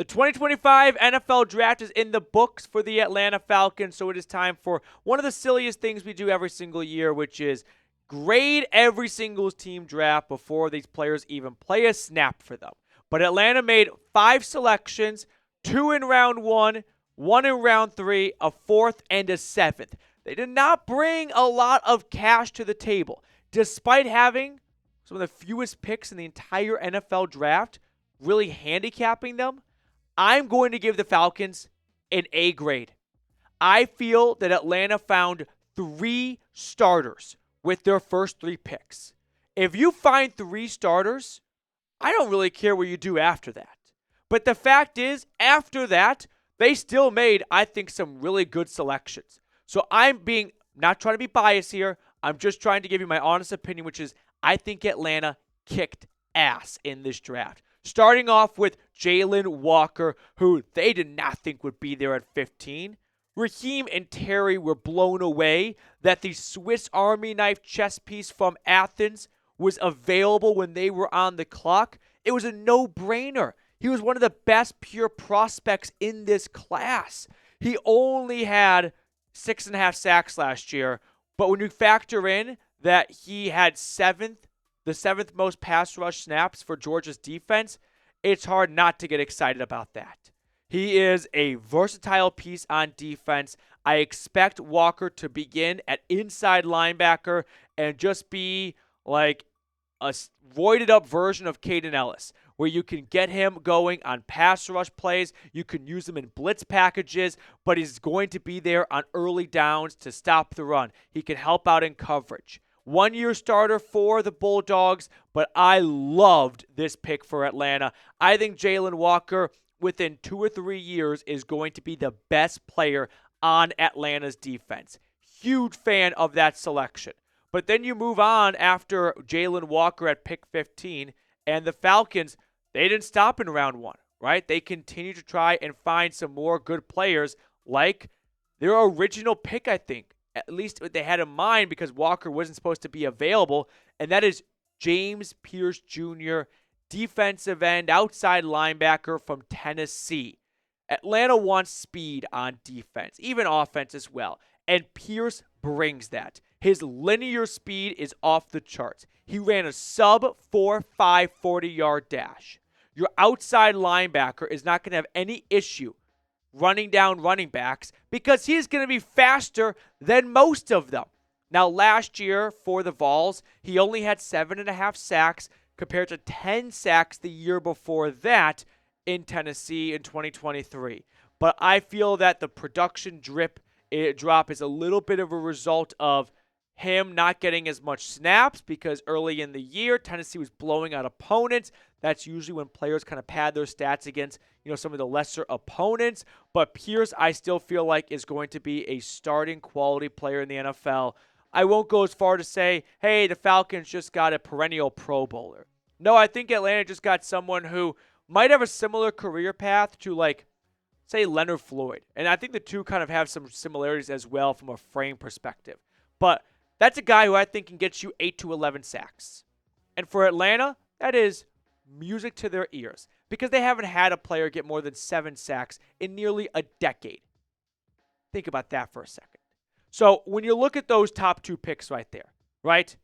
2025 NFL Draft is in the books for the Atlanta Falcons, so it is time for one of the silliest things we do every single year, which is grade every single team draft before these players even play a snap for them. But Atlanta made 5 selections, 2 in round 1, 1 in round 3, a 4th, and a 7th. They did not bring a lot of cash to the table. Despite having some of the fewest picks in the entire NFL draft, really handicapping them, I'm going to give the Falcons an A grade. I feel that Atlanta found 3 starters with their first 3 picks. If you find 3 starters, I don't really care what you do after that. But the fact is, after that, they still made, I think, some really good selections. So I'm being, not trying to be biased here, I'm just trying to give you my honest opinion, which is I think Atlanta kicked ass in this draft. Starting off with Jalon Walker, who they did not think would be there at 15. Raheem and Terry were blown away that the Swiss Army knife chess piece from Athens was available when they were on the clock. It was a no-brainer. He was one of the best pure prospects in this class. He only had 6.5 sacks last year, but when you factor in that he had the 7th most pass rush snaps for Georgia's defense, it's hard not to get excited about that. He is a versatile piece on defense. I expect Walker to begin at inside linebacker and just be like a roided up version of Caden Ellis, where you can get him going on pass rush plays. You can use him in blitz packages, but he's going to be there on early downs to stop the run. He can help out in coverage. 1-year starter for the Bulldogs, but I loved this pick for Atlanta. I think Jalon Walker, within 2 or 3 years, is going to be the best player on Atlanta's defense. Huge fan of that selection. But then you move on after Jalon Walker at pick 15, and the Falcons, they didn't stop in round 1, right? They continue to try and find some more good players like their original pick, I think. At least what they had in mind, because Walker wasn't supposed to be available, and that is James Pearce Jr., defensive end, outside linebacker from Tennessee. Atlanta wants speed on defense, even offense as well, and Pearce brings that. His linear speed is off the charts. He ran a sub-4.5 40-yard dash. Your outside linebacker is not going to have any issue running down running backs because he's going to be faster than most of them. Now, last year for the Vols, he only had 7.5 sacks compared to 10 sacks the year before that in Tennessee in 2023. But I feel that the production drop is a little bit of a result of him not getting as much snaps because early in the year, Tennessee was blowing out opponents. That's usually when players kind of pad their stats against, some of the lesser opponents. But Pearce, I still feel like, is going to be a starting quality player in the NFL. I won't go as far to say, hey, the Falcons just got a perennial Pro Bowler. No, I think Atlanta just got someone who might have a similar career path to, like, say, Leonard Floyd. And I think the two kind of have some similarities as well from a frame perspective. But that's a guy who I think can get you 8 to 11 sacks. And for Atlanta, that is music to their ears because they haven't had a player get more than 7 sacks in nearly a decade. Think about that for a second. So when you look at those top 2 picks right there, right,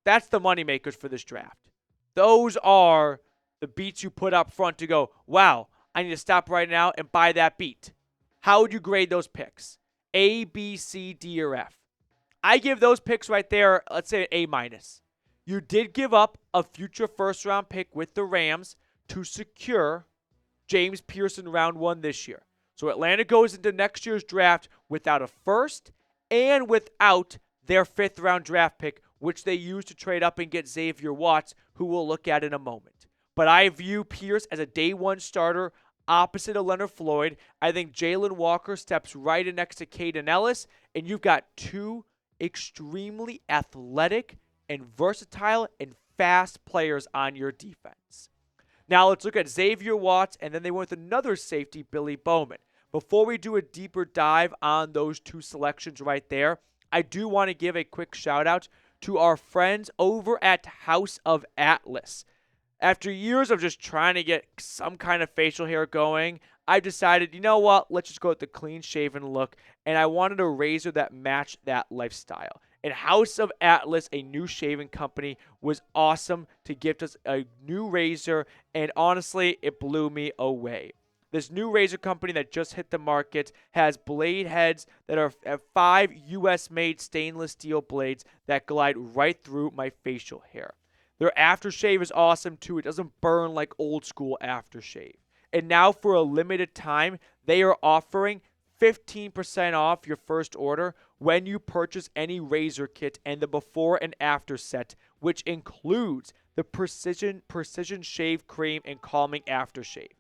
that's the moneymakers for this draft. Those are the beats you put up front to go, wow, I need to stop right now and buy that beat. How would you grade those picks? A, B, C, D, or F? I give those picks right there, let's say an A-. You did give up a future first-round pick with the Rams to secure James Pearce in round 1 this year. So Atlanta goes into next year's draft without a first and without their 5th-round draft pick, which they used to trade up and get Xavier Watts, who we'll look at in a moment. But I view Pearce as a day 1 starter opposite of Leonard Floyd. I think Jalon Walker steps right in next to Caden Ellis, and you've got 2 extremely athletic and versatile and fast players on your defense. Now let's look at Xavier Watts, and then they went with another safety, Billy Bowman. Before we do a deeper dive on those 2 selections right there, I do want to give a quick shout out to our friends over at House of Atlas. After years of just trying to get some kind of facial hair going, I decided, you know what, let's just go with the clean-shaven look, and I wanted a razor that matched that lifestyle. And House of Atlas, a new shaving company, was awesome to gift us a new razor, and honestly, it blew me away. This new razor company that just hit the market has blade heads that are 5 US-made stainless steel blades that glide right through my facial hair. Their aftershave is awesome too. It doesn't burn like old school aftershave. And now for a limited time, they are offering 15% off your first order when you purchase any razor kit and the before and after set, which includes the precision shave cream and calming aftershave.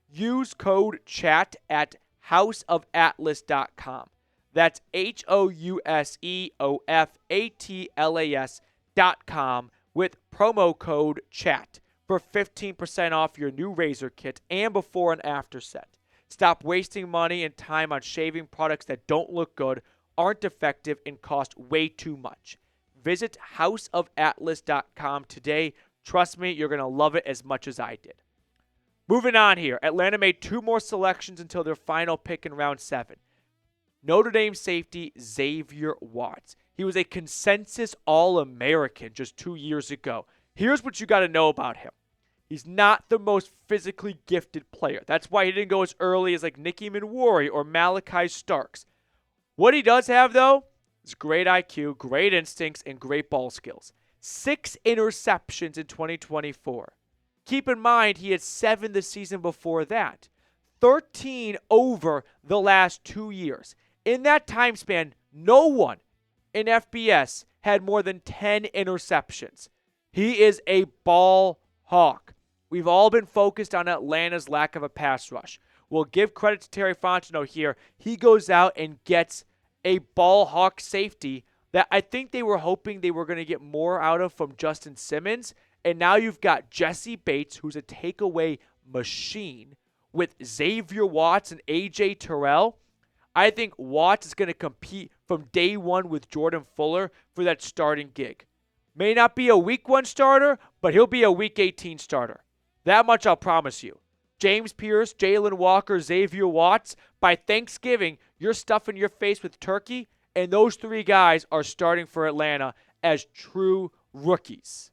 Use code CHAT at houseofatlas.com. That's HOUSEOFATLAS.com with promo code CHAT for 15% off your new razor kit and before and after set. Stop wasting money and time on shaving products that don't look good, aren't effective, and cost way too much. Visit houseofatlas.com today. Trust me, you're going to love it as much as I did. Moving on here, Atlanta made 2 more selections until their final pick in round 7. Notre Dame safety Xavier Watts. He was a consensus All-American just 2 years ago. Here's what you got to know about him. He's not the most physically gifted player. That's why he didn't go as early as like Nicky Manwari or Malachi Starks. What he does have, though, is great IQ, great instincts, and great ball skills. 6 interceptions in 2024. Keep in mind, he had 7 the season before that. 13 over the last 2 years. In that time span, no one in FBS had more than 10 interceptions. He is a ball hawk. We've all been focused on Atlanta's lack of a pass rush. We'll give credit to Terry Fontenot here. He goes out and gets a ball hawk safety that I think they were hoping they were going to get more out of from Justin Simmons. And now you've got Jesse Bates, who's a takeaway machine, with Xavier Watts and A.J. Terrell. I think Watts is going to compete from day one with Jordan Fuller for that starting gig. May not be a week 1 starter, but he'll be a week 18 starter. That much I'll promise you. James Pearce, Jalon Walker, Xavier Watts, by Thanksgiving, you're stuffing your face with turkey, and those 3 guys are starting for Atlanta as true rookies.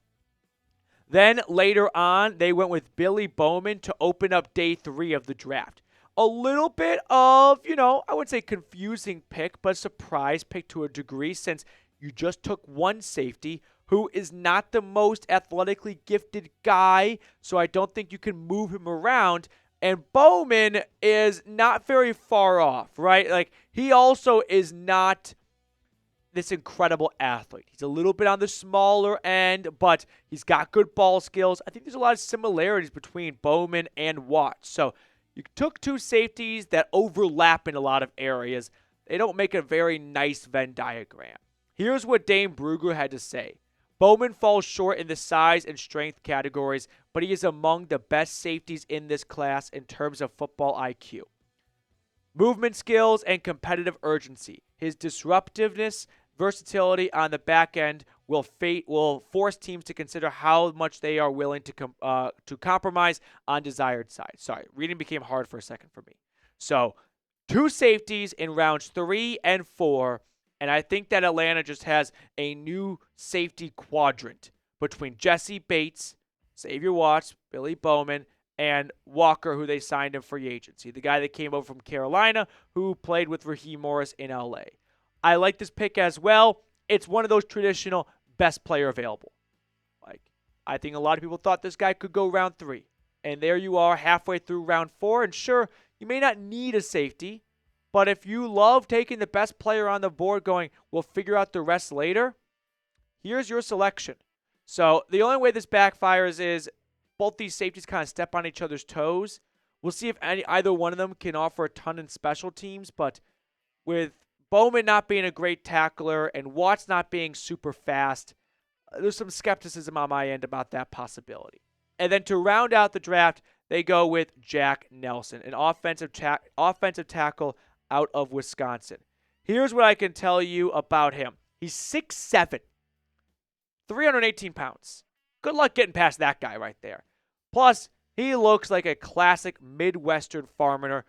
Then later on, they went with Billy Bowman to open up day 3 of the draft. A little bit of, I wouldn't say confusing pick, but surprise pick to a degree since you just took one safety who is not the most athletically gifted guy, so I don't think you can move him around. And Bowman is not very far off, right? Like, he also is not this incredible athlete. He's a little bit on the smaller end, but he's got good ball skills. I think there's a lot of similarities between Bowman and Watts. So you took 2 safeties that overlap in a lot of areas. They don't make a very nice Venn diagram. Here's what Dane Brugler had to say. Bowman falls short in the size and strength categories, but he is among the best safeties in this class in terms of football IQ. Movement skills and competitive urgency. His disruptiveness, versatility on the back end will force teams to consider how much they are willing to compromise on desired side. Sorry, reading became hard for a second for me. So, 2 safeties in rounds 3 and 4, and I think that Atlanta just has a new safety quadrant between Jesse Bates, Xavier Watts, Billy Bowman, and Walker, who they signed in free agency, the guy that came over from Carolina, who played with Raheem Morris in LA. I like this pick as well. It's one of those traditional best player available. I think a lot of people thought this guy could go round 3. And there you are halfway through round 4. And sure, you may not need a safety, but if you love taking the best player on the board going, we'll figure out the rest later, here's your selection. So the only way this backfires is both these safeties kind of step on each other's toes. We'll see if either one of them can offer a ton in special teams, but with Bowman not being a great tackler and Watts not being super fast, there's some skepticism on my end about that possibility. And then to round out the draft, they go with Jack Nelson, an offensive tackle out of Wisconsin. Here's what I can tell you about him. He's 6'7", 318 pounds. Good luck getting past that guy right there. Plus, he looks like a classic Midwestern farmer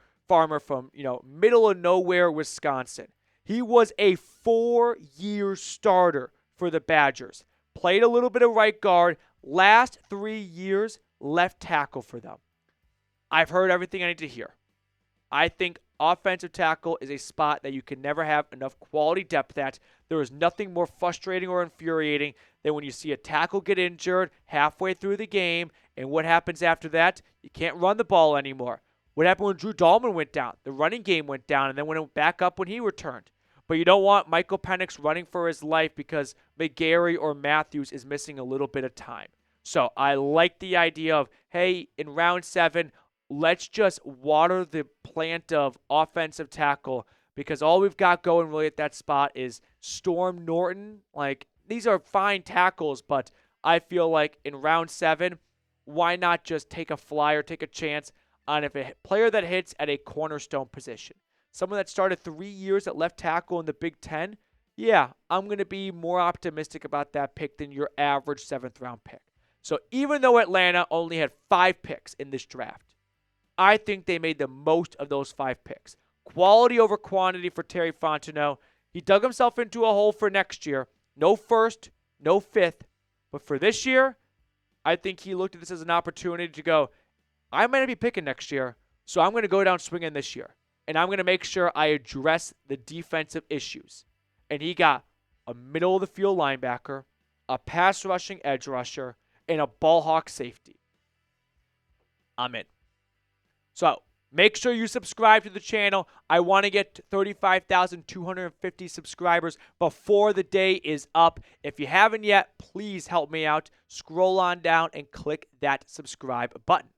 from, middle of nowhere, Wisconsin. He was a 4-year starter for the Badgers. Played a little bit of right guard. Last 3 years, left tackle for them. I've heard everything I need to hear. I think offensive tackle is a spot that you can never have enough quality depth at. There is nothing more frustrating or infuriating than when you see a tackle get injured halfway through the game, and what happens after that? You can't run the ball anymore. What happened when Drew Dahlman went down? The running game went down, and then went back up when he returned. But you don't want Michael Penix running for his life because McGarry or Matthews is missing a little bit of time. So I like the idea of, hey, in round 7, let's just water the plant of offensive tackle because all we've got going really at that spot is Storm Norton. Like, these are fine tackles, but I feel like in round 7, why not just take a flyer, take a chance on if a player that hits at a cornerstone position? Someone that started 3 years at left tackle in the Big Ten, yeah, I'm going to be more optimistic about that pick than your average 7th-round pick. So even though Atlanta only had 5 picks in this draft, I think they made the most of those 5 picks. Quality over quantity for Terry Fontenot. He dug himself into a hole for next year. No 1st, no 5th. But for this year, I think he looked at this as an opportunity to go, I might not be picking next year, so I'm going to go down swinging this year. And I'm going to make sure I address the defensive issues. And he got a middle-of-the-field linebacker, a pass-rushing edge rusher, and a ball hawk safety. I'm in. So make sure you subscribe to the channel. I want to get to 35,250 subscribers before the day is up. If you haven't yet, please help me out. Scroll on down and click that subscribe button.